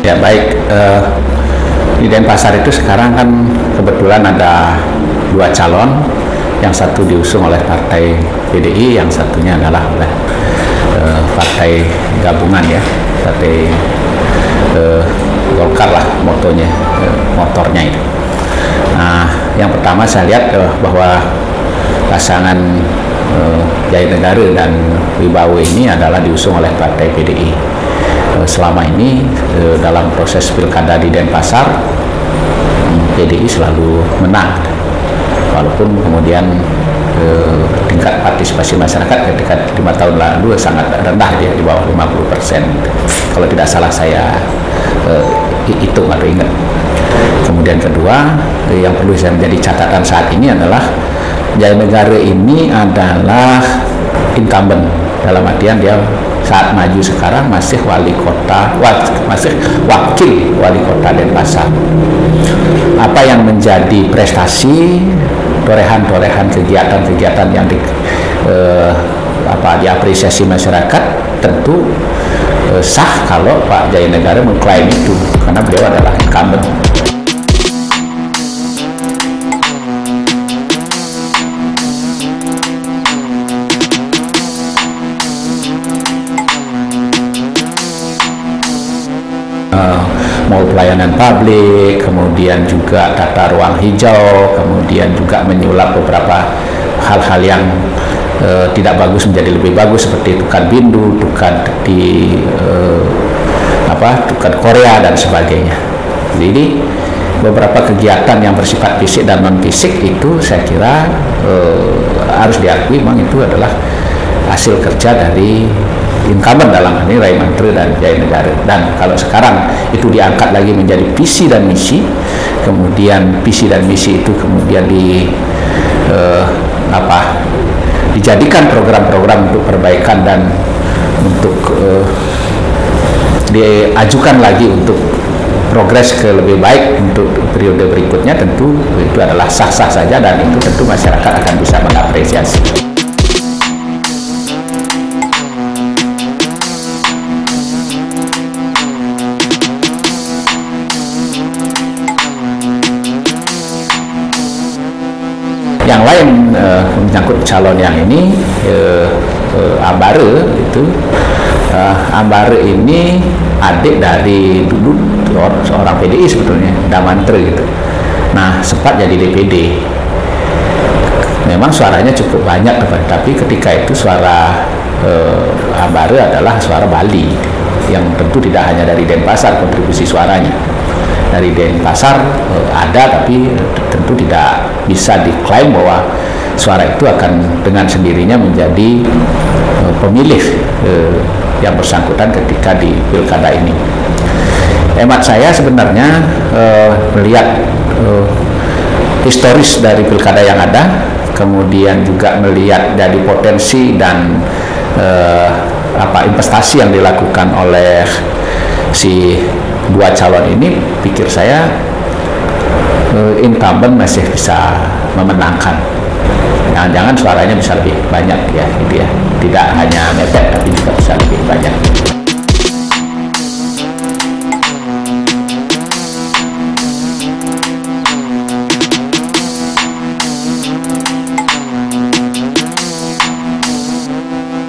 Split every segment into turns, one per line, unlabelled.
Ya baik, di Denpasar itu sekarang kan kebetulan ada dua calon, yang satu diusung oleh Partai PDI, yang satunya adalah oleh Partai Gabungan ya, Partai Golkar lah motornya itu. Nah, yang pertama saya lihat bahwa pasangan Jaya Negara dan Wibawa ini adalah diusung oleh Partai PDI. Selama ini dalam proses pilkada di Denpasar, PDI selalu menang, walaupun kemudian tingkat partisipasi masyarakat ketika 5 tahun lalu sangat rendah ya, di bawah 50%. Kalau tidak salah saya hitung atau ingat. Kemudian kedua, yang perlu saya menjadi catatan saat ini adalah Jaya Negara ini adalah incumbent, dalam artian dia saat maju sekarang masih masih wakil wali kota Denpasar. Apa yang menjadi prestasi, torehan kegiatan-kegiatan yang diapresiasi masyarakat tentu sah kalau Pak Jaya Negara mengklaim itu, karena beliau adalah incumbent. Mau pelayanan publik, kemudian juga tata ruang hijau, kemudian juga menyulap beberapa hal-hal yang tidak bagus menjadi lebih bagus, seperti Tukan Bindu, Tukan Tukan Korea dan sebagainya. Jadi beberapa kegiatan yang bersifat fisik dan non fisik itu saya kira harus diakui memang itu adalah hasil kerja dari incumbent, dalam hal ini Rai Mantri dan Jaya Negara. Dan kalau sekarang itu diangkat lagi menjadi visi dan misi, kemudian visi dan misi itu kemudian dijadikan program-program untuk perbaikan dan untuk diajukan lagi untuk progres ke lebih baik untuk periode berikutnya, tentu itu adalah sah-sah saja, dan itu tentu masyarakat akan bisa mengapresiasi. Yang lain menyangkut calon yang ini, Ambare itu, Ambare ini adik dari dulu seorang PDI sebetulnya, Damantri gitu. Nah, sempat jadi DPD. Memang suaranya cukup banyak, tapi ketika itu suara Ambare adalah suara Bali, yang tentu tidak hanya dari Denpasar kontribusi suaranya. Dari Denpasar ada, tapi tentu tidak bisa diklaim bahwa suara itu akan dengan sendirinya menjadi pemilih yang bersangkutan ketika di pilkada ini. Hemat saya sebenarnya melihat historis dari pilkada yang ada, kemudian juga melihat dari potensi dan investasi yang dilakukan oleh si dua calon ini, pikir saya incumbent masih bisa memenangkan. Jangan-jangan suaranya bisa lebih banyak ya, gitu ya. Tidak hanya mepet, tapi juga bisa lebih banyak.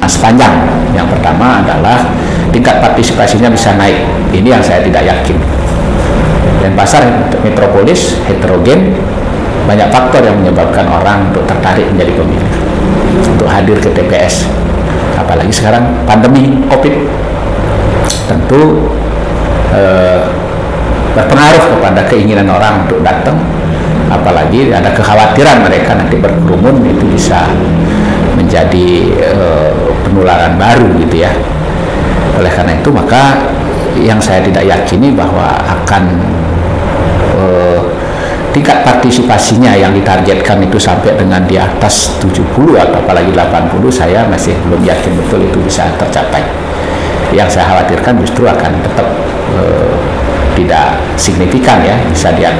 Sepanjang yang pertama adalah tingkat partisipasinya bisa naik. Ini yang saya tidak yakin. Denpasar metropolis heterogen, banyak faktor yang menyebabkan orang untuk tertarik menjadi pemilih, untuk hadir ke TPS. Apalagi sekarang pandemi COVID tentu berpengaruh kepada keinginan orang untuk datang. Apalagi ada kekhawatiran mereka nanti berkerumun, itu bisa menjadi penularan baru gitu ya. Oleh karena itu, maka yang saya tidak yakini bahwa akan tingkat partisipasinya yang ditargetkan itu sampai dengan di atas 70 atau apalagi 80, saya masih belum yakin betul itu bisa tercapai. Yang saya khawatirkan justru akan tetap tidak signifikan ya, bisa dia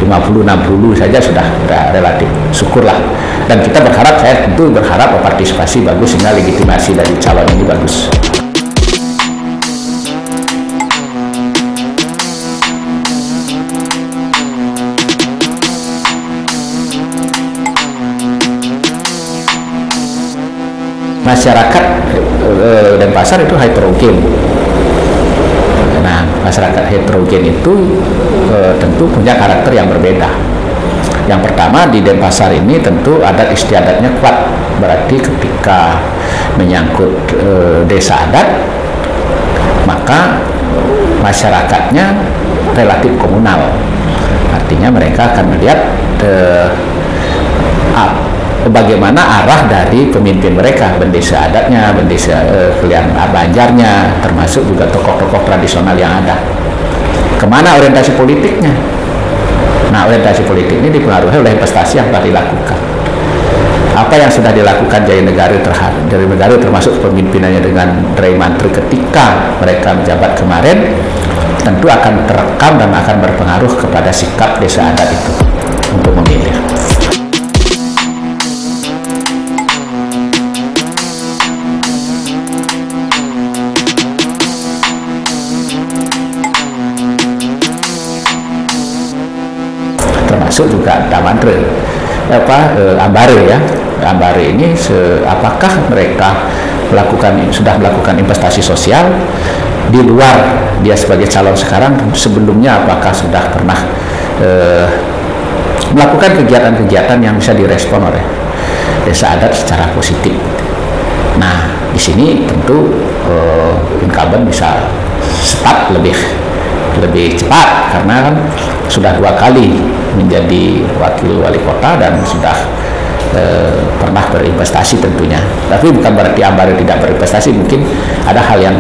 50-60 saja sudah relatif syukurlah. Dan kita berharap, saya tentu berharap partisipasi bagus sehingga legitimasi dari calon ini bagus. masyarakat Denpasar itu heterogen. Nah, masyarakat heterogen itu tentu punya karakter yang berbeda. Yang pertama, di Denpasar ini tentu adat istiadatnya kuat. Berarti ketika menyangkut desa adat, maka masyarakatnya relatif komunal. Artinya mereka akan melihat bagaimana arah dari pemimpin mereka, bendesa adatnya, bendesa kalian banjarnya, termasuk juga tokoh-tokoh tradisional yang ada. Kemana orientasi politiknya? Nah, orientasi politik ini dipengaruhi oleh investasi yang telah dilakukan. Apa yang sudah dilakukan Jaya Negara termasuk pemimpinannya dengan Drai Mantri ketika mereka menjabat kemarin, tentu akan terekam dan akan berpengaruh kepada sikap desa adat itu untuk memilih. Termasuk juga Damandre, Ambare ya. Ambare ini apakah mereka sudah melakukan investasi sosial di luar dia sebagai calon sekarang, sebelumnya apakah sudah pernah melakukan kegiatan-kegiatan yang bisa direspon oleh desa adat secara positif. Nah, di sini tentu incumbent bisa start lebih cepat karena kan sudah 2 kali menjadi wakil wali kota dan sudah pernah berinvestasi tentunya. Tapi bukan berarti Ambare tidak berinvestasi, mungkin ada hal yang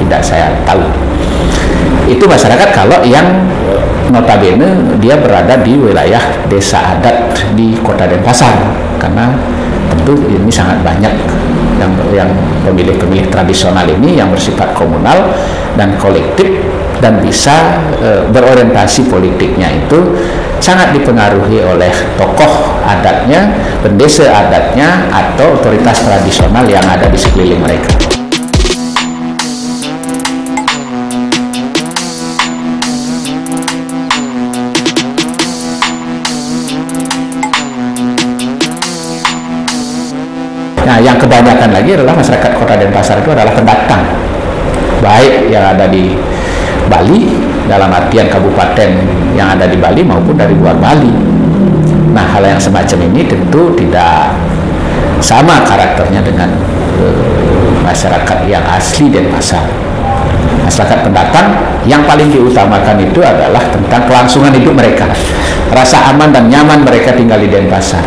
tidak saya tahu. Itu masyarakat kalau yang notabene dia berada di wilayah desa adat di Kota Denpasar, karena tentu ini sangat banyak yang pemilih-pemilih tradisional ini yang bersifat komunal dan kolektif dan bisa berorientasi politiknya itu sangat dipengaruhi oleh tokoh adatnya, bendesa adatnya, atau otoritas tradisional yang ada di sekeliling mereka. Nah, yang kebanyakan lagi adalah masyarakat Kota Denpasar itu adalah pendatang, baik yang ada di Bali, dalam artian kabupaten yang ada di Bali maupun dari luar Bali. Nah, hal yang semacam ini tentu tidak sama karakternya dengan masyarakat yang asli Denpasar. Masyarakat pendatang yang paling diutamakan itu adalah tentang kelangsungan hidup mereka, rasa aman dan nyaman mereka tinggal di Denpasar.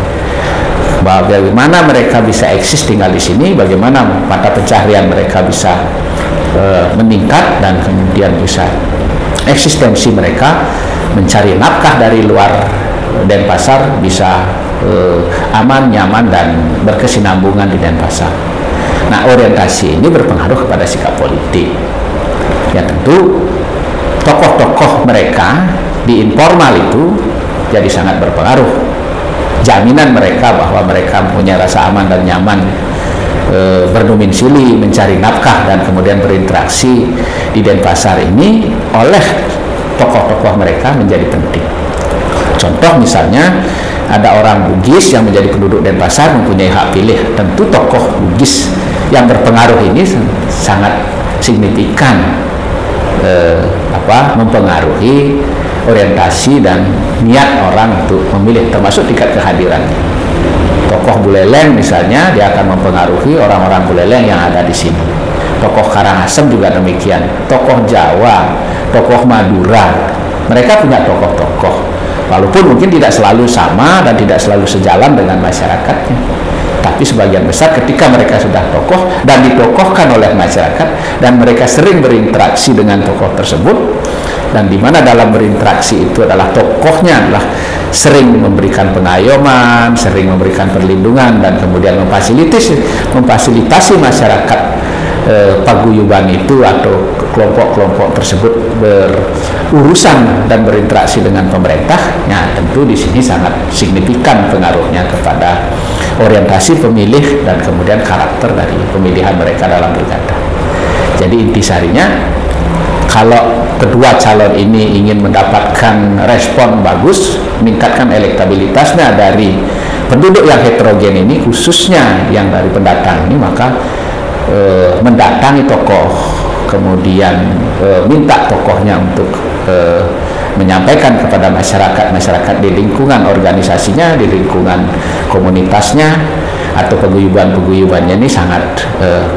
Bagaimana mereka bisa eksis tinggal di sini, bagaimana mata pencaharian mereka bisa meningkat, dan kemudian bisa eksistensi mereka mencari nafkah dari luar Denpasar bisa aman, nyaman, dan berkesinambungan di Denpasar. Nah, orientasi ini berpengaruh kepada sikap politik. Ya, tentu tokoh-tokoh mereka di informal itu jadi sangat berpengaruh. Jaminan mereka bahwa mereka punya rasa aman dan nyaman berdomisili, mencari nafkah, dan kemudian berinteraksi di Denpasar ini oleh tokoh-tokoh mereka menjadi penting. Contoh misalnya ada orang Bugis yang menjadi penduduk Denpasar mempunyai hak pilih. Tentu tokoh Bugis yang berpengaruh ini sangat signifikan mempengaruhi orientasi dan niat orang untuk memilih, termasuk tingkat kehadirannya. Tokoh Buleleng misalnya, dia akan mempengaruhi orang-orang Buleleng yang ada di sini. Tokoh Karangasem juga demikian. Tokoh Jawa, tokoh Madura, mereka punya tokoh-tokoh. Walaupun mungkin tidak selalu sama dan tidak selalu sejalan dengan masyarakatnya, tapi sebagian besar ketika mereka sudah tokoh dan ditokohkan oleh masyarakat dan mereka sering berinteraksi dengan tokoh tersebut, dan di mana dalam berinteraksi itu adalah tokohnya adalah sering memberikan pengayoman, sering memberikan perlindungan, dan kemudian memfasilitasi masyarakat paguyuban itu atau kelompok-kelompok tersebut berurusan dan berinteraksi dengan pemerintah. Ya, tentu di sini sangat signifikan pengaruhnya kepada orientasi pemilih dan kemudian karakter dari pemilihan mereka dalam pilkada. Jadi intisarinya, kalau kedua calon ini ingin mendapatkan respon bagus, meningkatkan elektabilitasnya dari penduduk yang heterogen ini, khususnya yang dari pendatang ini, maka mendatangi tokoh, kemudian minta tokohnya untuk menyampaikan kepada masyarakat di lingkungan organisasinya, di lingkungan komunitasnya, atau paguyuban-paguyubannya ini sangat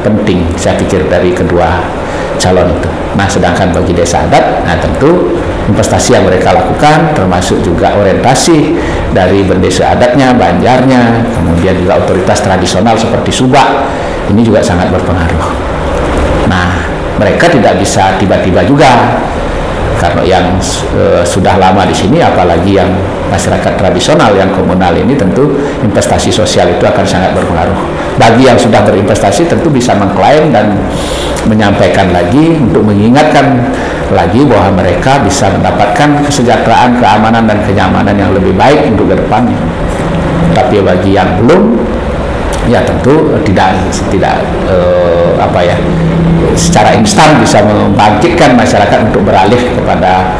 penting, saya pikir, dari kedua calon itu. Nah, sedangkan bagi desa adat, nah tentu investasi yang mereka lakukan, termasuk juga orientasi dari bendesa adatnya, banjarnya, kemudian juga otoritas tradisional seperti subak, ini juga sangat berpengaruh. Nah, mereka tidak bisa tiba-tiba juga, karena yang sudah lama di sini, apalagi yang masyarakat tradisional, yang komunal ini, tentu investasi sosial itu akan sangat berpengaruh. Bagi yang sudah berinvestasi tentu bisa mengklaim dan menyampaikan lagi untuk mengingatkan lagi bahwa mereka bisa mendapatkan kesejahteraan, keamanan, dan kenyamanan yang lebih baik untuk ke depannya. Tapi bagi yang belum, ya tentu tidak secara instan bisa membangkitkan masyarakat untuk beralih kepada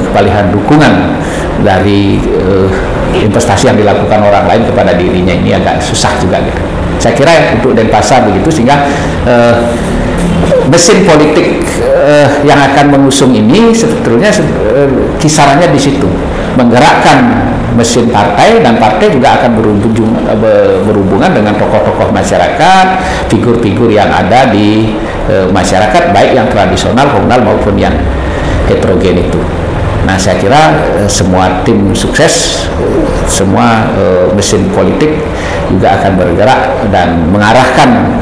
kepalihan dukungan dari investasi yang dilakukan orang lain kepada dirinya. Ini agak susah juga gitu. Saya kira untuk Denpasar begitu, sehingga mesin politik yang akan mengusung ini sebetulnya kisarannya di situ, menggerakkan mesin partai, dan partai juga akan berhubungan dengan tokoh-tokoh masyarakat, figur-figur yang ada di masyarakat, baik yang tradisional, komunal, maupun yang heterogen itu. Nah, saya kira semua tim sukses, semua mesin politik juga akan bergerak dan mengarahkan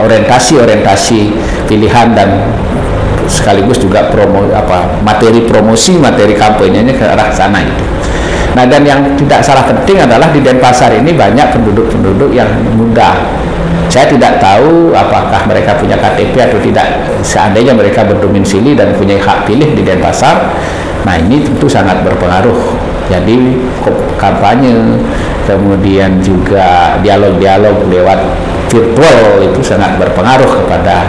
orientasi pilihan, dan sekaligus juga materi promosi, materi kampanyenya ke arah sana itu. Nah, dan yang tidak salah penting adalah di Denpasar ini banyak penduduk-penduduk yang muda. Saya tidak tahu apakah mereka punya KTP atau tidak. Seandainya mereka berdomisili dan punya hak pilih di Denpasar, nah ini tentu sangat berpengaruh. Jadi kampanye, kemudian juga dialog-dialog lewat virtual itu sangat berpengaruh kepada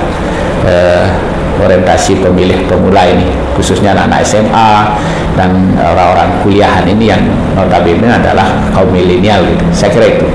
orientasi pemilih pemula ini, khususnya anak-anak SMA dan orang-orang kuliahan ini yang notabene adalah kaum milenial gitu. Saya kira itu.